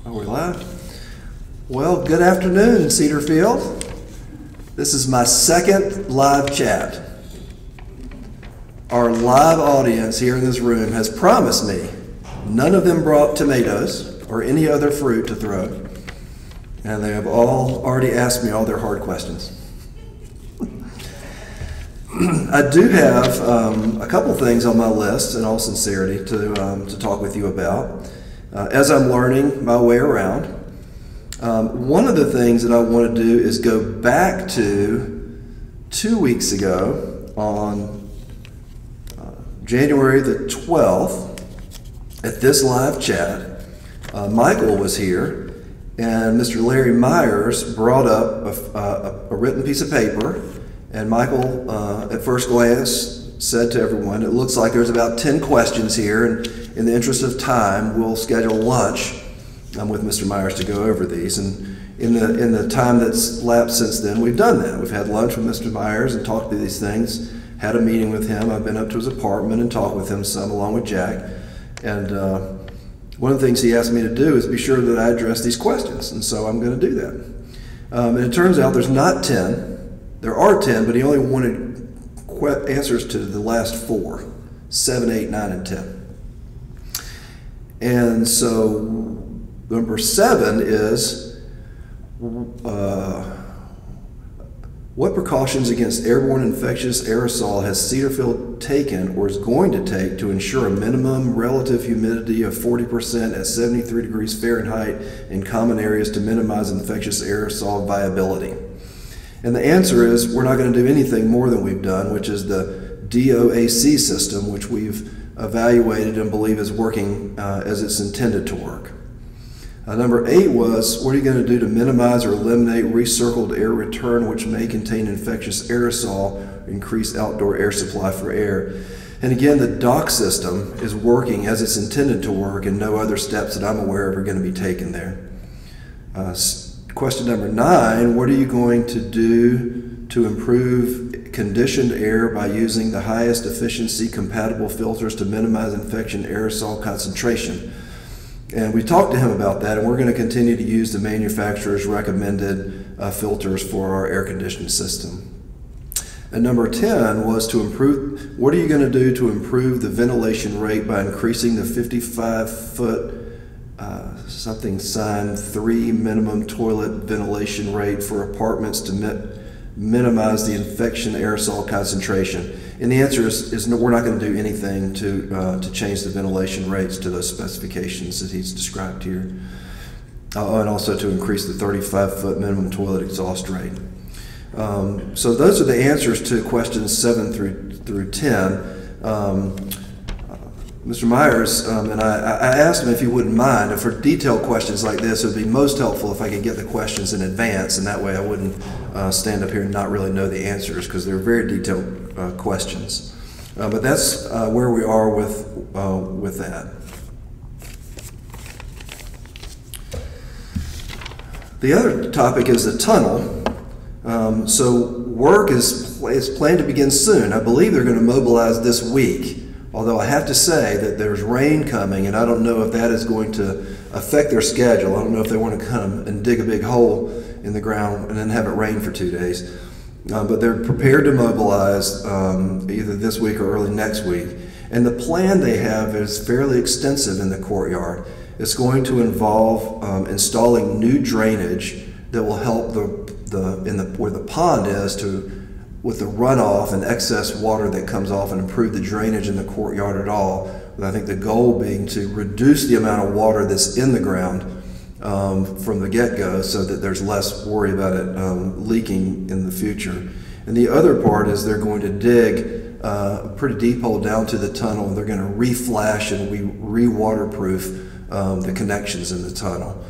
Are we live? Well, good afternoon, Cedarfield. This is my second live chat. Our live audience here in this room has promised me none of them brought tomatoes or any other fruit to throw, and they have all already asked me all their hard questions. I do have a couple things on my list, in all sincerity, to talk with you about as I'm learning my way around. One of the things that I want to do is go back to 2 weeks ago on January the 12th at this live chat. Michael was here, and Mr. Larry Myers brought up a written piece of paper, and Michael, at first glance, said to everyone, it looks like there's about 10 questions here, and in the interest of time, we'll schedule lunch with Mr. Myers to go over these. And in the time that's lapsed since then, we've done that. We've had lunch with Mr. Myers and talked through these things, had a meeting with him. I've been up to his apartment and talked with him some, along with Jack. And one of the things he asked me to do is be sure that I address these questions, and so I'm going to do that. And it turns out there's not 10. There are 10, but he only wanted answers to the last 4, 7, 8, 9, and 10. And so number 7 is, what precautions against airborne infectious aerosol has Cedarfield taken or is going to take to ensure a minimum relative humidity of 40% at 73 degrees Fahrenheit in common areas to minimize infectious aerosol viability? And the answer is we're not going to do anything more than we've done, which is the DOAC system, which we've evaluated and believe is working as it's intended to work. Number 8 was, what are you going to do to minimize or eliminate recircled air return, which may contain infectious aerosol, increase outdoor air supply for air? And again, the DOC system is working as it's intended to work, and no other steps that I'm aware of are going to be taken there. Question number 9, what are you going to do to improve conditioned air by using the highest efficiency compatible filters to minimize infection aerosol concentration? And we talked to him about that, and we're going to continue to use the manufacturer's recommended filters for our air conditioning system. And number 10 was to improve, what are you going to do to improve the ventilation rate by increasing the 55-foot something sign 3 minimum toilet ventilation rate for apartments to minimize the infection aerosol concentration? And the answer is no, we're not going to do anything to change the ventilation rates to those specifications that he's described here. And also to increase the 35-foot minimum toilet exhaust rate. So those are the answers to questions 7 through 10. Mr. Myers and I asked him if he wouldn't mind, and for detailed questions like this, it would be most helpful if I could get the questions in advance, and that way I wouldn't stand up here and not really know the answers, because they're very detailed questions. But that's where we are with that. The other topic is the tunnel. So work is planned to begin soon. I believe they're going to mobilize this week. Although I have to say that there's rain coming, and I don't know if that is going to affect their schedule. I don't know if they want to come and dig a big hole in the ground and then have it rain for 2 days. But they're prepared to mobilize either this week or early next week. And the plan they have is fairly extensive in the courtyard. It's going to involve installing new drainage that will help where the pond is with the runoff and excess water that comes off and improve the drainage in the courtyard at all. And I think the goal being to reduce the amount of water that's in the ground from the get-go so that there's less worry about it leaking in the future. And the other part is they're going to dig a pretty deep hole down to the tunnel, and they're going to re-flash and re-waterproof the connections in the tunnel.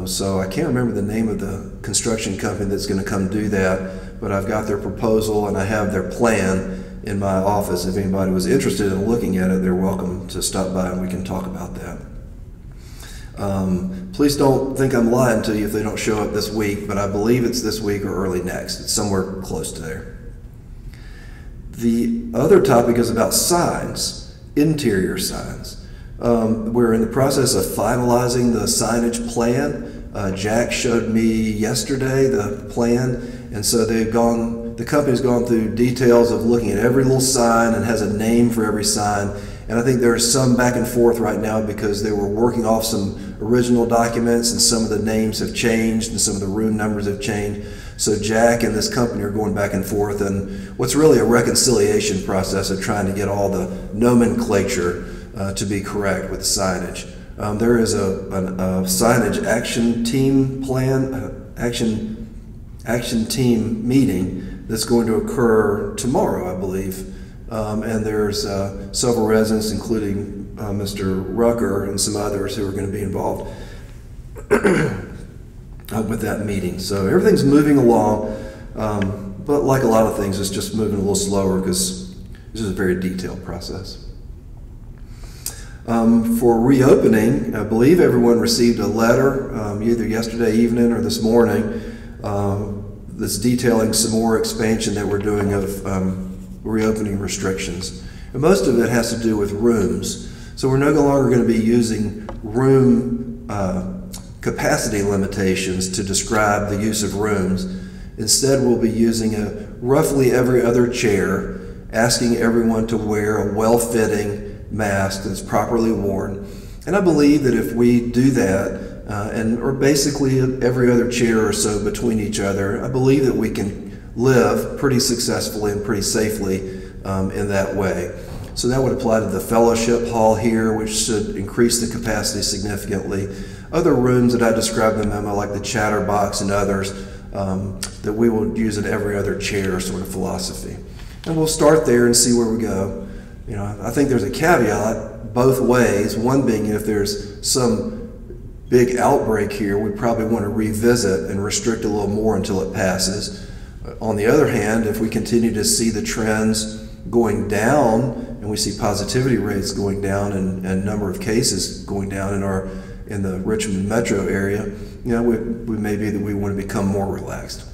So I can't remember the name of the construction company that's going to come do that, but I've got their proposal and I have their plan in my office. If anybody was interested in looking at it, they're welcome to stop by and we can talk about that. Please don't think I'm lying to you if they don't show up this week, but I believe it's this week or early next. It's somewhere close to there. The other topic is about signs, interior signs. We're in the process of finalizing the signage plan. Jack showed me yesterday the plan, and so the company's gone through details of looking at every little sign and has a name for every sign. And I think there's some back and forth right now because they were working off some original documents and some of the names have changed and some of the room numbers have changed. So Jack and this company are going back and forth, and what's really a reconciliation process of trying to get all the nomenclature to be correct with the signage. There is a signage action team plan, action team meeting that's going to occur tomorrow, I believe. And there's several residents, including Mr. Rucker and some others who are going to be involved with that meeting. So everything's moving along, but like a lot of things, it's just moving a little slower because this is a very detailed process. For reopening, I believe everyone received a letter either yesterday evening or this morning that's detailing some more expansion that we're doing of reopening restrictions. And most of it has to do with rooms. So we're no longer going to be using room capacity limitations to describe the use of rooms. Instead, we'll be using a roughly every other chair, asking everyone to wear a well-fitting mask that's properly worn. And I believe that if we do that, or basically every other chair or so between each other, I believe that we can live pretty successfully and pretty safely in that way. So that would apply to the fellowship hall here, which should increase the capacity significantly. Other rooms that I described in the memo, like the chatter box and others, that we will use an every other chair sort of philosophy. And we'll start there and see where we go. You know, I think there's a caveat both ways. One being, if there's some big outbreak here, we probably want to revisit and restrict a little more until it passes. On the other hand, if we continue to see the trends going down and we see positivity rates going down and number of cases going down in the Richmond metro area, you know, we may be that we want to become more relaxed.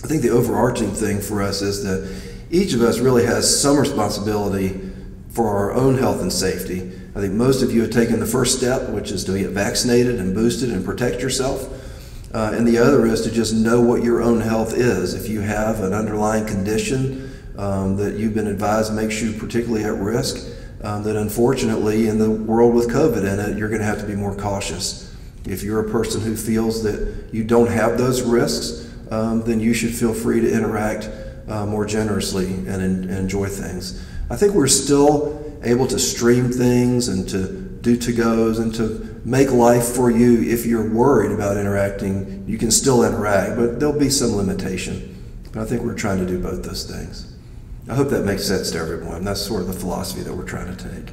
I think the overarching thing for us is that each of us really has some responsibility for our own health and safety. I think most of you have taken the first step, which is to get vaccinated and boosted and protect yourself. And the other is to just know what your own health is. If you have an underlying condition that you've been advised makes you particularly at risk, that unfortunately in the world with COVID in it, you're going to have to be more cautious. If you're a person who feels that you don't have those risks, then you should feel free to interact more generously and enjoy things. I think we're still able to stream things and to do to-goes and to make life for you. If you're worried about interacting, you can still interact, but there'll be some limitation. But I think we're trying to do both those things. I hope that makes sense to everyone. That's sort of the philosophy that we're trying to take.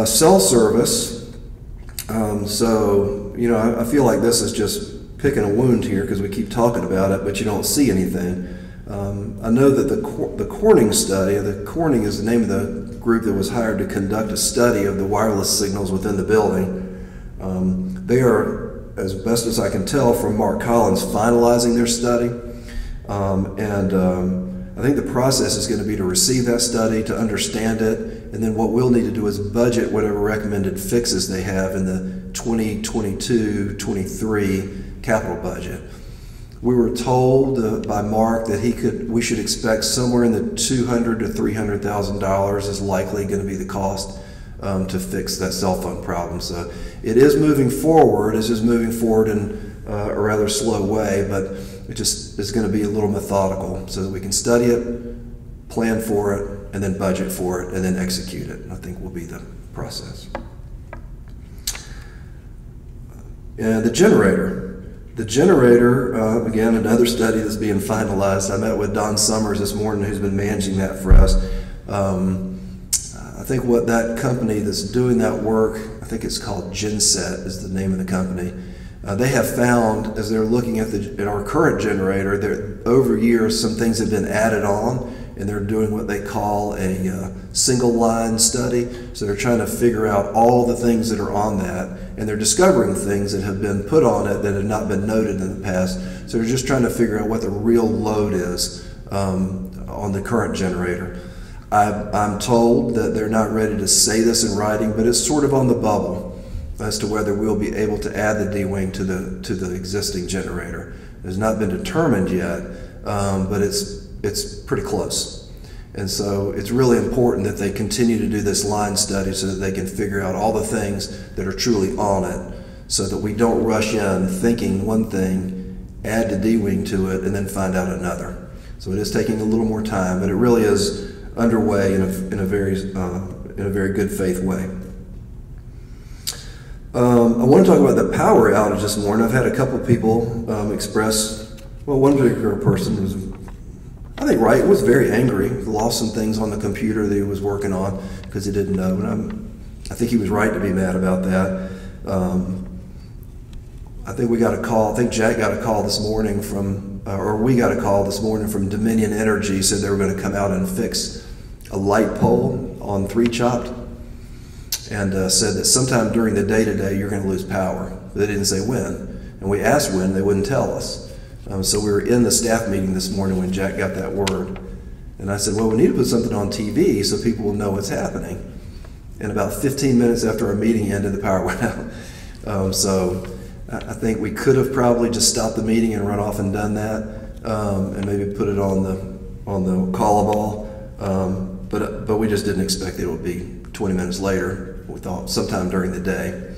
Cell service. So, you know, I feel like this is just picking a wound here because we keep talking about it, but you don't see anything. I know that the Corning study, the Corning is the name of the group that was hired to conduct a study of the wireless signals within the building. They are, as best as I can tell from Mark Collins, finalizing their study. I think the process is going to be to receive that study, to understand it, and then what we'll need to do is budget whatever recommended fixes they have in the 2022-23 capital budget. We were told by Mark that we should expect somewhere in the $200,000 to $300,000 is likely going to be the cost to fix that cell phone problem. So it is moving forward. It's just moving forward in a rather slow way, but it just is going to be a little methodical so that we can study it, plan for it, and then budget for it, and then execute it. I think will be the process. And the generator. The generator, again, another study that's being finalized. I met with Don Summers this morning, who's been managing that for us. I think what that company that's doing that work, I think it's called Genset is the name of the company. They have found, as they're looking at our current generator, over years some things have been added on, and they're doing what they call a single line study. So they're trying to figure out all the things that are on that, and they're discovering things that have been put on it that have not been noted in the past. So they're just trying to figure out what the real load is on the current generator. I'm told that they're not ready to say this in writing, but it's sort of on the bubble as to whether we'll be able to add the D-wing to the existing generator. It has not been determined yet, but it's pretty close. And so it's really important that they continue to do this line study so that they can figure out all the things that are truly on it, so that we don't rush in thinking one thing, add the D-wing to it, and then find out another. So it is taking a little more time, but it really is underway in a very good faith way. I want to talk about the power outage this morning. I've had a couple people express, well, one particular person was, I think, was very angry. He lost some things on the computer that he was working on because he didn't know. And I think he was right to be mad about that. I think we got a call. I think Jack got a call this morning from, or we got a call this morning from Dominion Energy. Said they were going to come out and fix a light pole on 3 Chopped, and said that sometime during the day today you're going to lose power. But they didn't say when, and we asked when, they wouldn't tell us. So we were in the staff meeting this morning when Jack got that word, and I said, well, we need to put something on TV so people will know what's happening. And about 15 minutes after our meeting ended, the power went out. So I think we could have probably just stopped the meeting and run off and done that, and maybe put it on the call-a-ball. But we just didn't expect it would be 20 minutes later. We thought sometime during the day.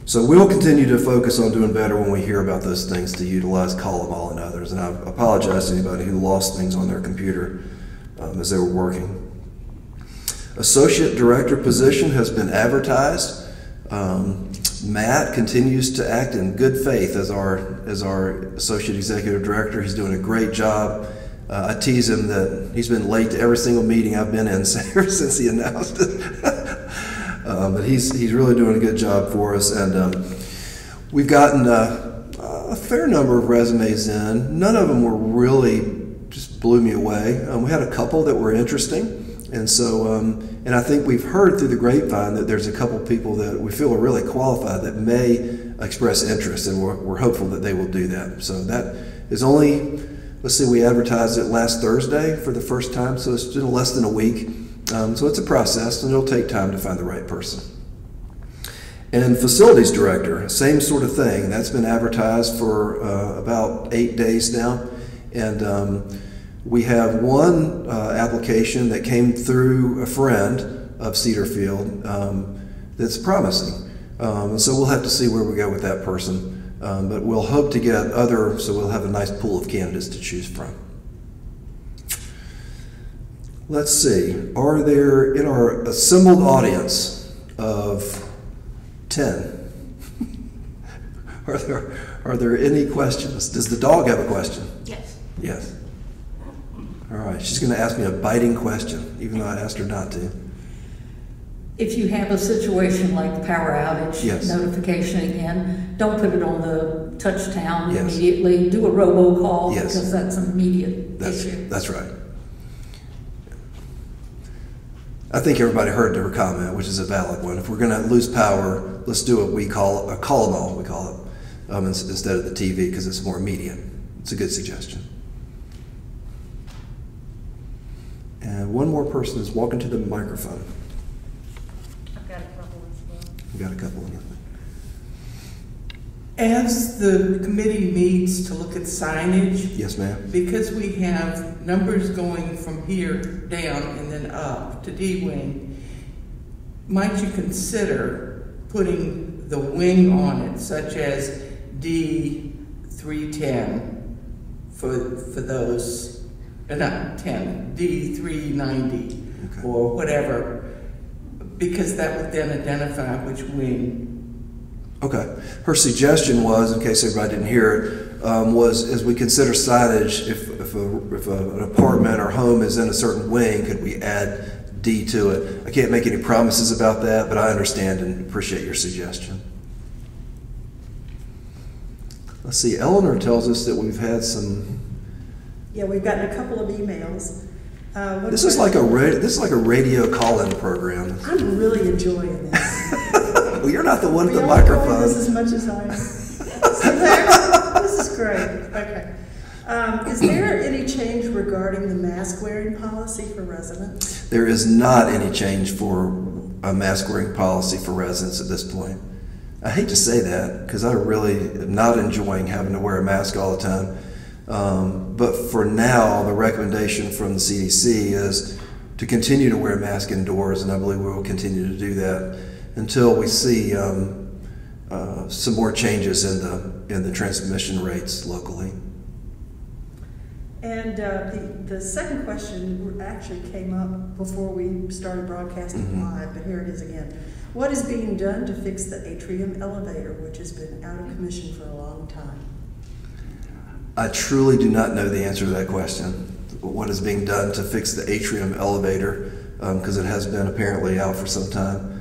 So we'll continue to focus on doing better when we hear about those things, to utilize call-a-ball and others. And I apologize to anybody who lost things on their computer as they were working. Associate director position has been advertised. Matt continues to act in good faith as our associate executive director. He's doing a great job. I tease him that he's been late to every single meeting I've been in ever since he announced it. But he's really doing a good job for us, and we've gotten a fair number of resumes in. None of them were really just blew me away. We had a couple that were interesting, and so and I think we've heard through the grapevine that there's a couple people that we feel are really qualified that may express interest, and we're hopeful that they will do that. So that is only, let's see, we advertised it last Thursday for the first time, so it's been less than a week. So it's a process, and it'll take time to find the right person. And facilities director, same sort of thing. That's been advertised for about 8 days now. And we have one application that came through a friend of Cedarfield that's promising. And so we'll have to see where we go with that person. But we'll hope to get so we'll have a nice pool of candidates to choose from. Let's see, are there, in our assembled audience of 10, are there any questions? Does the dog have a question? Yes. Yes. All right, she's going to ask me a biting question, even though I asked her not to. If you have a situation like the power outage, yes, notification again, don't put it on the touchdown, yes, immediately. Do a robocall, yes, because that's an immediate issue. That's right. I think everybody heard her comment, which is a valid one. If we're going to lose power, let's do what we call a call-a-ball, we call it, instead of the TV, because it's more immediate. It's a good suggestion. And one more person is walking to the microphone. I've got a couple as well. We've got a couple of them. As the committee meets to look at signage, yes, ma'am. Because we have numbers going from here down and then up to D-wing, might you consider putting the wing on it, such as D310 for those, not 10, D390, okay, or whatever, because that would then identify which wing. Okay. Her suggestion was, in case everybody didn't hear it, was as we consider signage, if an apartment or home is in a certain wing, could we add D to it? I can't make any promises about that, but I understand and appreciate your suggestion. Let's see. Eleanor tells us that we've had some. Yeah, we've gotten a couple of emails. This is like a radio call-in program. I'm really enjoying this. Well, you're not the one with the microphone. microphone. This as much as I am. So there, this is great. Okay. Is there any change regarding the mask wearing policy for residents? There is not any change for a mask wearing policy for residents at this point. I hate to say that because I really am not enjoying having to wear a mask all the time. But for now, the recommendation from the CDC is to continue to wear a mask indoors, and I believe we will continue to do that until we see some more changes in the transmission rates locally. And the second question actually came up before we started broadcasting live, but here it is again. What is being done to fix the atrium elevator, which has been out of commission for a long time? I truly do not know the answer to that question. What is being done to fix the atrium elevator, because it has been apparently out for some time.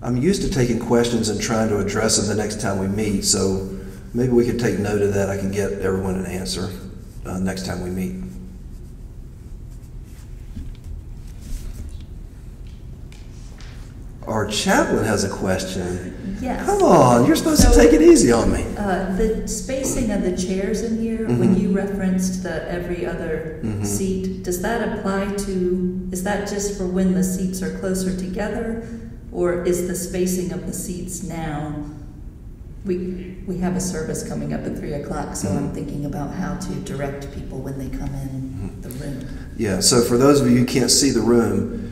I'm used to taking questions and trying to address them the next time we meet, so maybe we could take note of that. I can get everyone an answer next time we meet. Our chaplain has a question. Yes. Come on, you're supposed to take it easy on me. The spacing of the chairs in here, when you referenced the every other seat, does that apply to, is that just for when the seats are closer together? Or is the spacing of the seats now, we have a service coming up at 3 o'clock, so I'm thinking about how to direct people when they come in the room. Yeah, so for those of you who can't see the room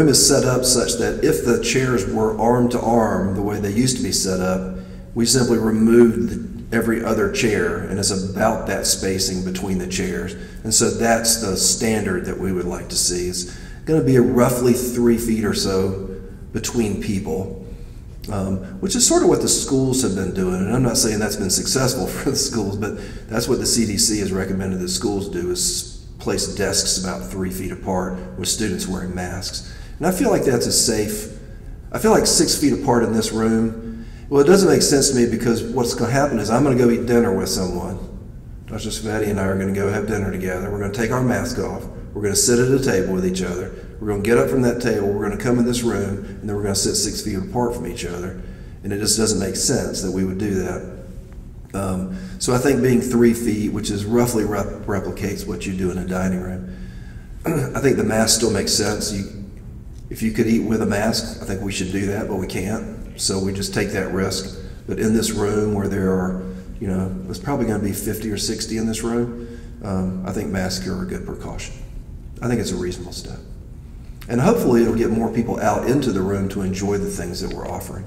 is set up such that if the chairs were arm to arm, the way they used to be set up, we simply removed every other chair, and it's about that spacing between the chairs. And so that's the standard that we would like to see. It's going to be roughly 3 feet or so between people, which is sort of what the schools have been doing. And I'm not saying that's been successful for the schools, but that's what the CDC has recommended that schools do, is place desks about 3 feet apart with students wearing masks. And I feel like that's a safe, I feel like 6 feet apart in this room, well, it doesn't make sense to me because what's going to happen is I'm going to go eat dinner with someone. Dr. Sveti and I are going to go have dinner together. We're going to take our mask off. We're going to sit at a table with each other. We're going to get up from that table. We're going to come in this room, and then we're going to sit 6 feet apart from each other. And it just doesn't make sense that we would do that. So I think being 3 feet, which is roughly replicates what you do in a dining room, I think the mask still makes sense. If you could eat with a mask, I think we should do that, but we can't. So we just take that risk. But in this room where there are, there's probably going to be 50 or 60 in this room, I think masks are a good precaution. I think it's a reasonable step. And hopefully it'll get more people out into the room to enjoy the things that we're offering.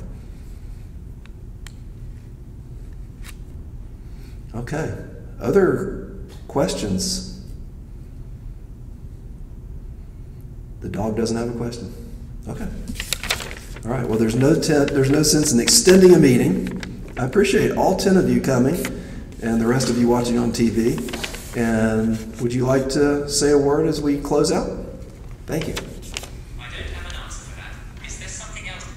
Okay, other questions? The dog doesn't have a question? Okay. All right, well, there's no sense in extending a meeting. I appreciate all 10 of you coming and the rest of you watching on TV. And would you like to say a word as we close out? Thank you. I don't have an answer for that. Is there something else?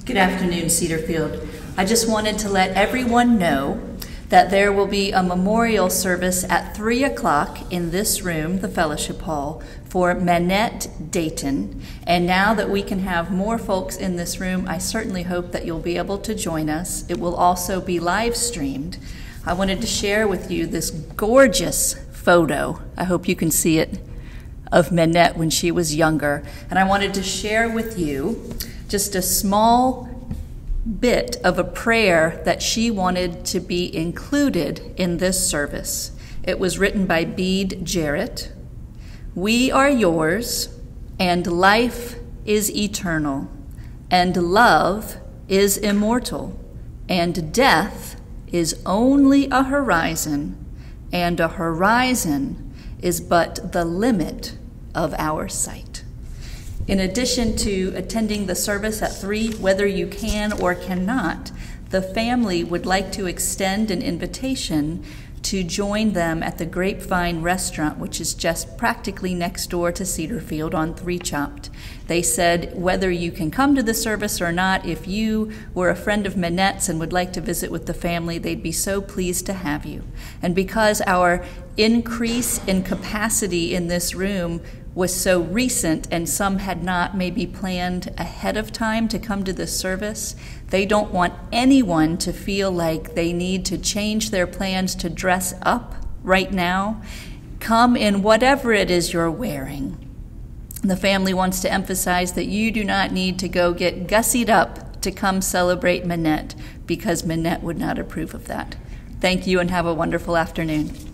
Good afternoon, Cedarfield. I just wanted to let everyone know that there will be a memorial service at 3 o'clock in this room, the Fellowship Hall, for Manette Dayton. And now that we can have more folks in this room, I certainly hope that you'll be able to join us. It will also be live streamed. I wanted to share with you this gorgeous photo. I hope you can see it, of Manette when she was younger. And I wanted to share with you just a small bit of a prayer that she wanted to be included in this service. It was written by Bede Jarrett. We are yours, and life is eternal, and love is immortal, and death is only a horizon, and a horizon is but the limit of our sight. In addition to attending the service at 3, whether you can or cannot, the family would like to extend an invitation to join them at the Grapevine Restaurant, which is just practically next door to Cedarfield on 3 Chopped. They said whether you can come to the service or not, if you were a friend of Manette's and would like to visit with the family, they'd be so pleased to have you. And because our increase in capacity in this room was so recent and some had not maybe planned ahead of time to come to this service. They don't want anyone to feel like they need to change their plans to dress up right now. Come in whatever it is you're wearing. The family wants to emphasize that you do not need to go get gussied up to come celebrate Manette, because Manette would not approve of that. Thank you and have a wonderful afternoon.